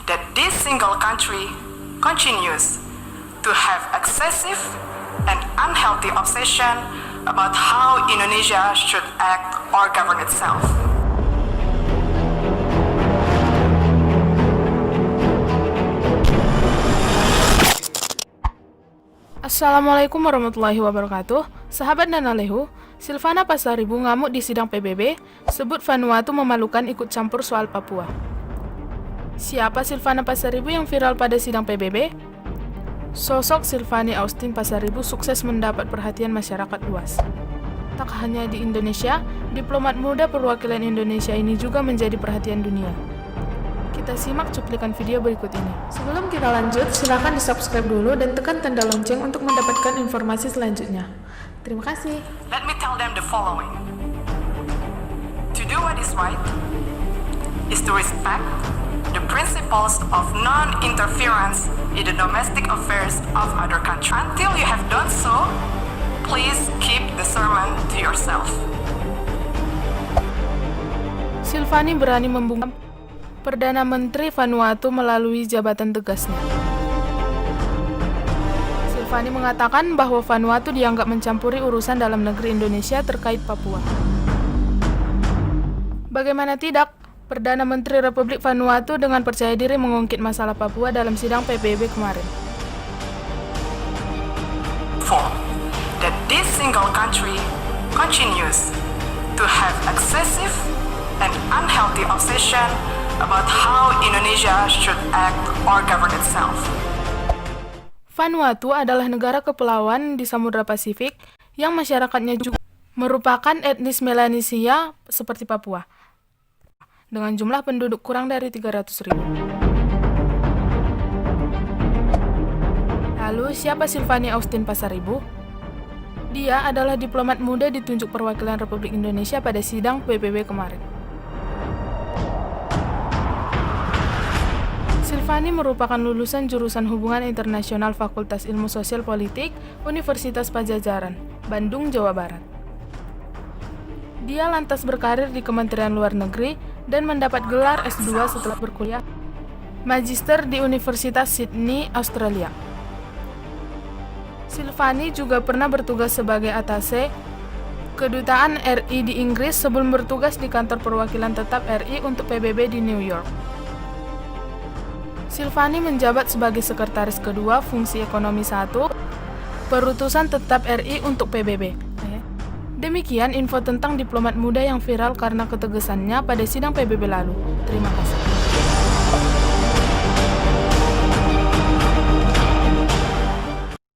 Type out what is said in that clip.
that this single country continues to have excessive and unhealthy obsession about how Indonesia should act or govern itself. Assalamualaikum warahmatullahi wabarakatuh. Sahabat Nanalehu, Silvana Pasaribu ngamuk di sidang PBB, sebut Vanuatu memalukan ikut campur soal Papua. Siapa Silvana Pasaribu yang viral pada sidang PBB? Sosok Silvani Austin Pasaribu sukses mendapat perhatian masyarakat luas. Tak hanya di Indonesia, diplomat muda perwakilan Indonesia ini juga menjadi perhatian dunia. Kita simak cuplikan video berikut ini. Sebelum kita lanjut, silakan di-subscribe dulu dan tekan tanda lonceng untuk mendapatkan informasi selanjutnya. Terima kasih. Let me tell them the following. To do what is right is to respect the principles of non-interference in the domestic affairs of other countries. Until you have done so, please keep the sermon to yourself. Silvani berani membungkam Perdana Menteri Vanuatu melalui jabatan tegasnya. Silvani mengatakan bahwa Vanuatu dianggap mencampuri urusan dalam negeri Indonesia terkait Papua. Bagaimana tidak, Perdana Menteri Republik Vanuatu dengan percaya diri mengungkit masalah Papua dalam sidang PBB kemarin. That this single country continues to have excessive and unhealthy obsession about how Indonesia should act or govern itself. Vanuatu adalah negara kepulauan di Samudra Pasifik yang masyarakatnya juga merupakan etnis Melanesia seperti Papua, dengan jumlah penduduk kurang dari 300.000. Lalu, siapa Silvani Austin Pasaribu? Dia adalah diplomat muda ditunjuk perwakilan Republik Indonesia pada sidang PBB kemarin. Silvani merupakan lulusan jurusan Hubungan Internasional Fakultas Ilmu Sosial Politik Universitas Padjadjaran, Bandung, Jawa Barat. Dia lantas berkarir di Kementerian Luar Negeri dan mendapat gelar S2 setelah berkuliah Magister di Universitas Sydney, Australia. Silvani juga pernah bertugas sebagai atase Kedutaan RI di Inggris sebelum bertugas di Kantor Perwakilan Tetap RI untuk PBB di New York. Silvani menjabat sebagai Sekretaris Kedua Fungsi Ekonomi 1, Perutusan Tetap RI untuk PBB. Demikian info tentang diplomat muda yang viral karena ketegasannya pada sidang PBB lalu. Terima kasih.